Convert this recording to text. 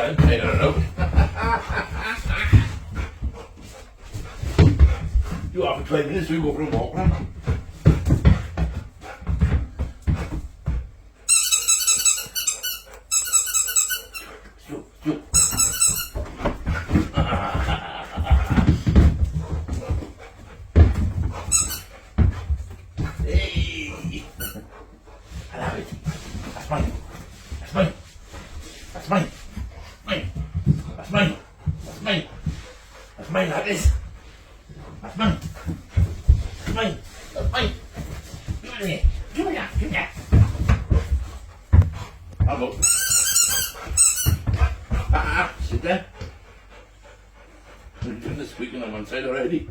I don't know. You are for 20 minutes, we go for a walk now. Hey! I love it. That's mine. That's mine. That's mine. Mine. That's mine. That's mine. That's mine, that is. That's mine. That's mine. That's mine. Give it to me. Give me that. Give me that. Bravo. Sit there. We're doing the squeaking on one side already.